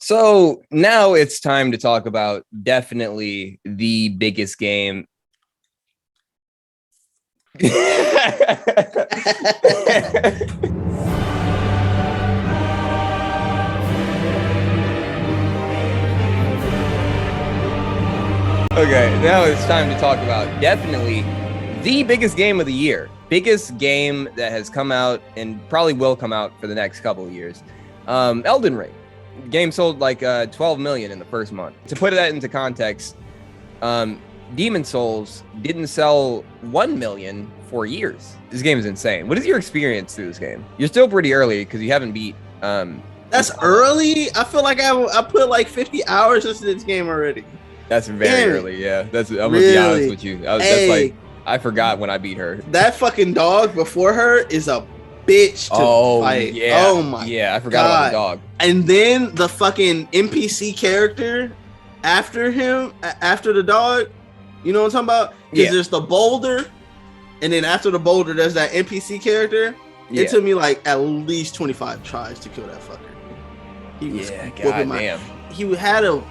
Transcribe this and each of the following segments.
So now it's time to talk about definitely the biggest game. Okay, now it's time to talk about definitely the biggest game of the year. Biggest game that has come out and probably will come out for the next couple of years. Elden Ring. Game sold like 12 million in the first month. To put that into context, Demon Souls didn't sell 1 million for years. This game is insane. What is your experience through this game? You're still pretty early because you haven't beat. That's early. I feel like I put like 50 hours into this game already. That's very early. Yeah, I'm gonna be honest with you. That's like I forgot when I beat her. That fucking dog before her is a bitch to fight. Yeah. Oh my. Yeah, I forgot about the dog. And then the fucking NPC character after him, after the dog. You know what I'm talking about? Because there's the boulder, and then after the boulder, there's that NPC character. Yeah. It took me like at least 25 tries to kill that fucker. He was goddamn. He had a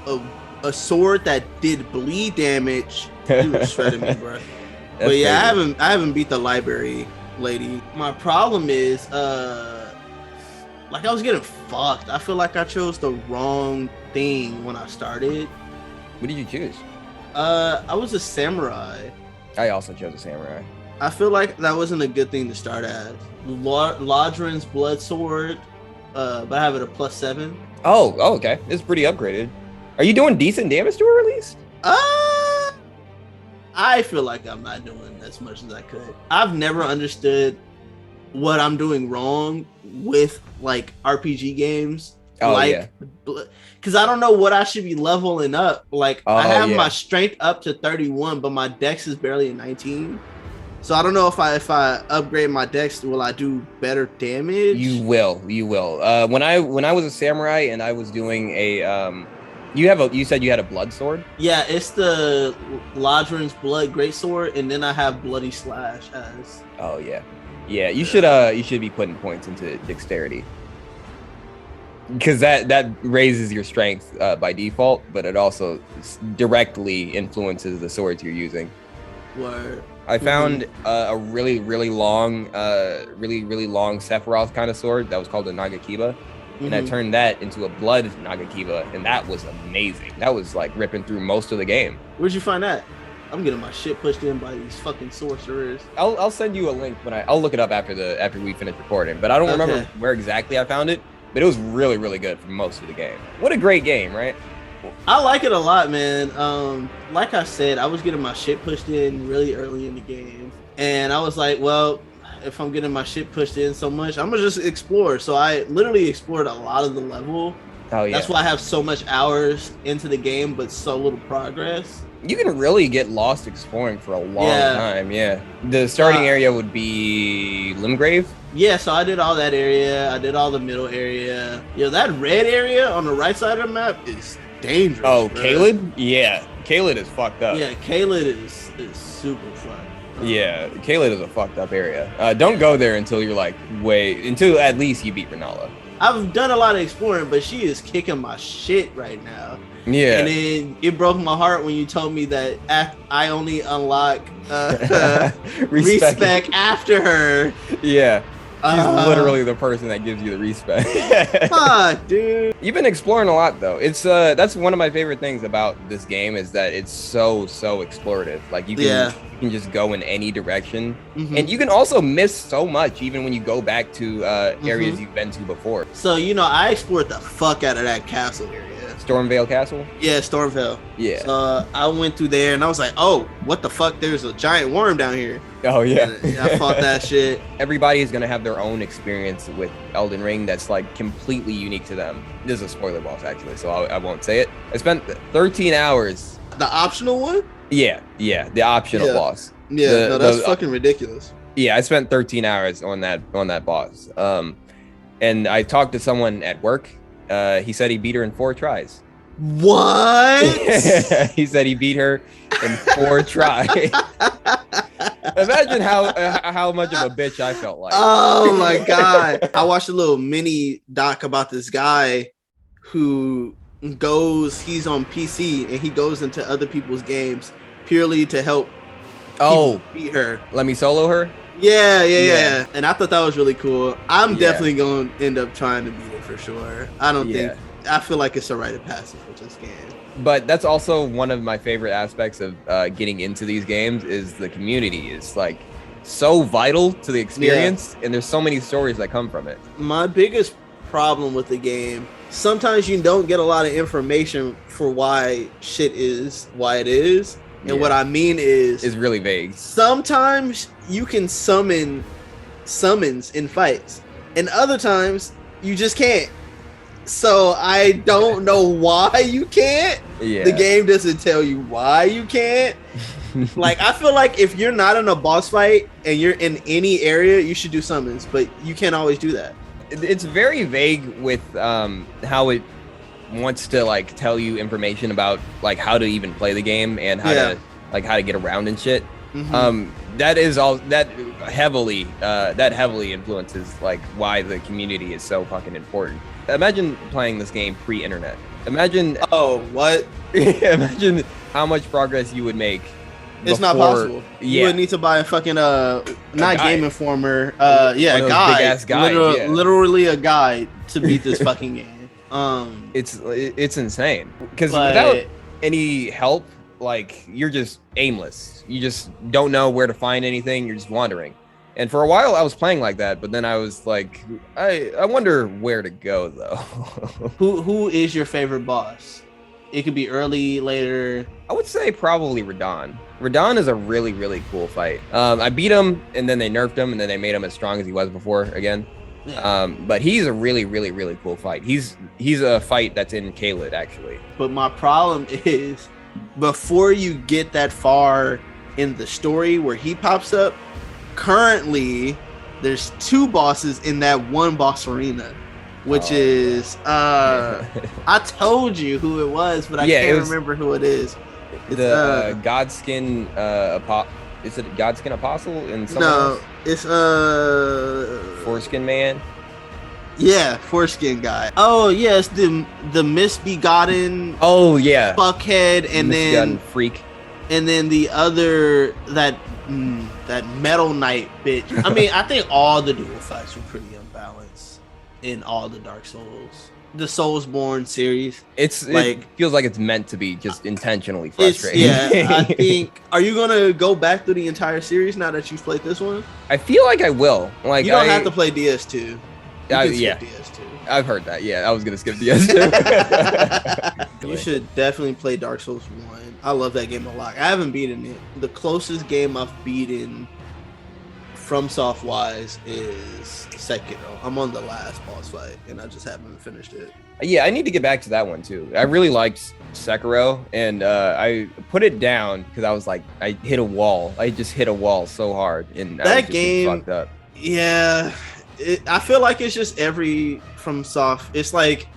sword that did bleed damage. He was shredding me, bro. But yeah, crazy. I haven't beat the library lady. My problem is like I was getting fucked. I feel like I chose the wrong thing when I started. What did you choose? I was a samurai. I also chose a samurai. I feel like that wasn't a good thing to start as. Laudren's blood sword, but I have it a +7. Oh, okay. It's pretty upgraded. Are you doing decent damage to her at least? I feel like I'm not doing as much as I could. I've never understood what I'm doing wrong with like RPG games. Because I don't know what I should be leveling up. Like I have my strength up to 31, but my dex is barely a 19. So I don't know if I upgrade my dex, will I do better damage? You will. When I was a samurai and I was doing a you said you had a blood sword? Yeah, it's the Laudren's blood greatsword, and then I have bloody slash as. Oh yeah. Yeah, you should be putting points into dexterity. Because that raises your strength by default, but it also directly influences the swords you're using. Word. I found a really long Sephiroth kind of sword that was called a Nagakiba, and I turned that into a blood Nagakiba, and that was amazing. That was like ripping through most of the game. Where'd you find that? I'm getting my shit pushed in by these fucking sorcerers. I'll send you a link I'll look it up after we finish recording, but I don't remember where exactly I found it. But it was really good for most of the game. What a great game, right? I like it a lot, man. Like I said, I was getting my shit pushed in really early in the game. And I was like, well, if I'm getting my shit pushed in so much, I'm going to just explore. So I literally explored a lot of the level. Oh, yeah. That's why I have so much hours into the game, but so little progress. You can really get lost exploring for a long time, yeah. The starting area would be Limgrave. Yeah, so I did all that area. I did all the middle area. Yo, that red area on the right side of the map is dangerous. Oh, Caelid? Yeah, Caelid is fucked up. Yeah, Caelid is super fun. Yeah, Caelid is a fucked up area. Don't go there until you're like until at least you beat Renala. I've done a lot of exploring, but she is kicking my shit right now. Yeah. And then it broke my heart when you told me that I only unlock respect after her. Yeah. She's literally the person that gives you the respect. Fuck, dude. You've been exploring a lot though. It's that's one of my favorite things about this game is that it's so explorative. Like you can just go in any direction. And you can also miss so much even when you go back to areas you've been to before. So I explored the fuck out of that castle area. Stormvale Castle? Yeah, Stormvale. Yeah. So I went through there and I was like, oh, what the fuck? There's a giant worm down here. Oh, yeah. And I fought that shit. Everybody is going to have their own experience with Elden Ring that's like completely unique to them. This is a spoiler boss, actually, so I won't say it. I spent 13 hours. The optional one? Yeah, the optional boss. Yeah, that's fucking ridiculous. Yeah, I spent 13 hours on that boss. And I talked to someone at work. He said he beat her in 4 tries. What? He said he beat her in 4 tries. Imagine how much of a bitch I felt like. Oh my god! I watched a little mini doc about this guy who he's on PC and he goes into other people's games purely to help beat her. Let me solo her? Yeah. And I thought that was really cool. I'm definitely going to end up trying to beat it for sure. I feel like it's a rite of passage with this game. But that's also one of my favorite aspects of getting into these games is the community is like so vital to the experience, and there's so many stories that come from it. My biggest problem with the game, sometimes you don't get a lot of information for why shit is why it is. And what I mean is really vague. Sometimes you can summons in fights, and other times you just can't. So I don't know why you can't. The game doesn't tell you why you can't. Like, I feel like if you're not in a boss fight and you're in any area, you should do summons, but you can't always do that. It's very vague with how it wants to like tell you information about like how to even play the game and how to get around and shit. That heavily influences like why the community is so fucking important. Imagine playing this game pre-internet. Imagine imagine how much progress you would make. It's not possible. You would need to buy a fucking Game Informer. A guide. Literally a guide to beat this fucking game. It's insane because without any help, like you're just aimless. You just don't know where to find anything. You're just wandering. And for a while I was playing like that, but then I was like, I wonder where to go though. Who is your favorite boss? It could be early, later. I would say probably Radahn. Radahn is a really, really cool fight. I beat him, and then they nerfed him, and then they made him as strong as he was before again. But he's a really, really, really cool fight. He's a fight that's in Caelid, actually. But my problem is, before you get that far in the story where he pops up, currently there's 2 bosses in that one boss arena. Which is I told you who it was, but I can't remember who it is. It's, the Godskin is it Godskin Apostle in else? It's Foreskin Man. Yeah, Foreskin guy. Oh yes, the misbegotten fuckhead, and then freak. And then the other that Metal Knight bitch. I mean, I think all the dual fights were pretty unbalanced in all the Dark Souls, the Soulsborne series. It feels like it's meant to be just intentionally frustrating. I think. Are you gonna go back through the entire series now that you've played this one? I feel like I will. Like you don't have to play DS2. DS2. I've heard that. Yeah, I was gonna skip DS2. You should definitely play Dark Souls 1. I love that game a lot. I haven't beaten it. The closest game I've beaten FromSoft wise is Sekiro. I'm on the last boss fight and I just haven't finished it. Yeah, I need to get back to that one too. I really liked Sekiro, and I put it down because I was like, I hit a wall. I just hit a wall so hard, and that game fucked up. Yeah, I feel like it's just every FromSoft. It's like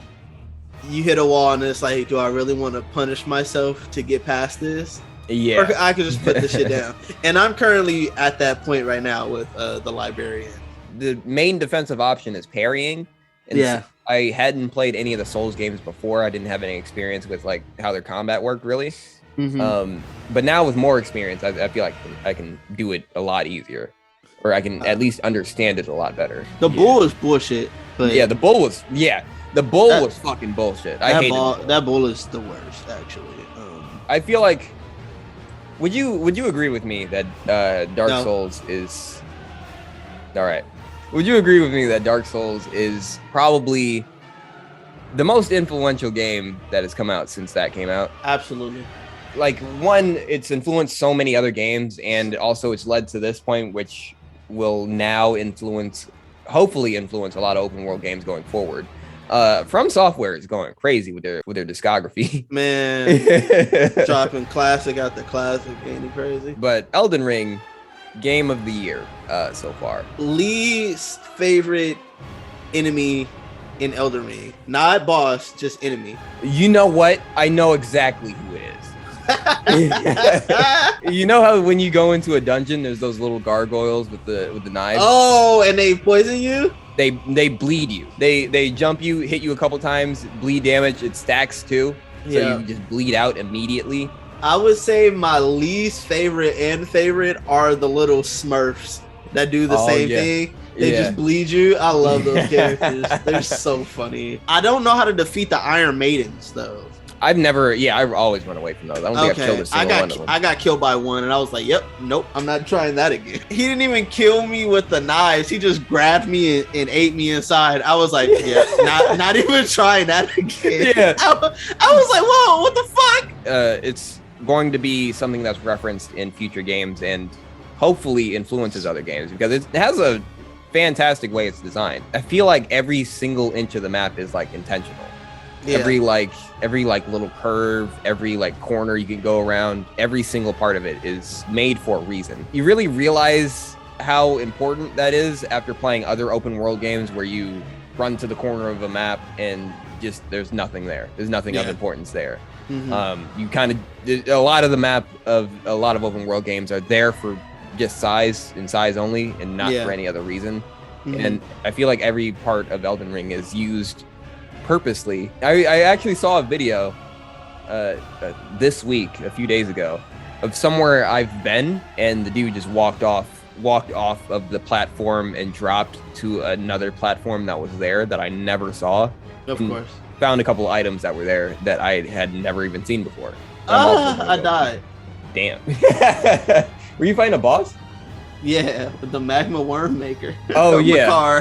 you hit a wall and it's like, do I really want to punish myself to get past this? Yeah, or I could just put this shit down. And I'm currently at that point right now with the Librarian. The main defensive option is parrying. And I hadn't played any of the Souls games before. I didn't have any experience with like how their combat worked really. But now with more experience, I feel like I can do it a lot easier, or I can at least understand it a lot better. The bull is bullshit. But the bull was was fucking bullshit. I hated that bull is the worst actually. I feel like. Would you agree with me that Dark Souls is all right? Would you agree with me that Dark Souls is probably the most influential game that has come out since that came out? Absolutely. Like, one, it's influenced so many other games, and also it's led to this point, which will now hopefully influence a lot of open world games going forward. From Software is going crazy with their discography. Man, dropping classic after classic, ain't it crazy? But Elden Ring, game of the year so far. Lee's favorite enemy in Elden Ring, not boss, just enemy. You know what? I know exactly who it is. You know how when you go into a dungeon, there's those little gargoyles with the knives. Oh, and they poison you? They bleed you. They jump you, hit you a couple times, bleed damage. It stacks too, so you just bleed out immediately. I would say my least favorite and favorite are the little Smurfs that do the same thing. They just bleed you. I love those characters. They're so funny. I don't know how to defeat the Iron Maidens though. I've always run away from those. I don't think I've killed a single one of them. I got killed by one and I was like, nope, I'm not trying that again. He didn't even kill me with the knives. He just grabbed me and ate me inside. I was like, not even trying that again. Yeah. I was like, whoa, what the fuck? It's going to be something that's referenced in future games and hopefully influences other games because it has a fantastic way it's designed. I feel like every single inch of the map is like intentional. Yeah. Every little curve, every like corner you can go around, every single part of it is made for a reason. You really realize how important that is after playing other open world games where you run to the corner of a map and just there's nothing there. There's nothing of importance there. Mm-hmm. You kind of a lot of the map of a lot of open world games are there for just size and size only and not for any other reason. Mm-hmm. And I feel like every part of Elden Ring is used purposely. I actually saw a video this week, a few days ago, of somewhere I've been, and the dude just walked off of the platform and dropped to another platform that was there that I never saw. Of course. Found a couple of items that were there that I had never even seen before. I died. Damn. Were you fighting a boss? Yeah, with the magma worm maker. Oh yeah.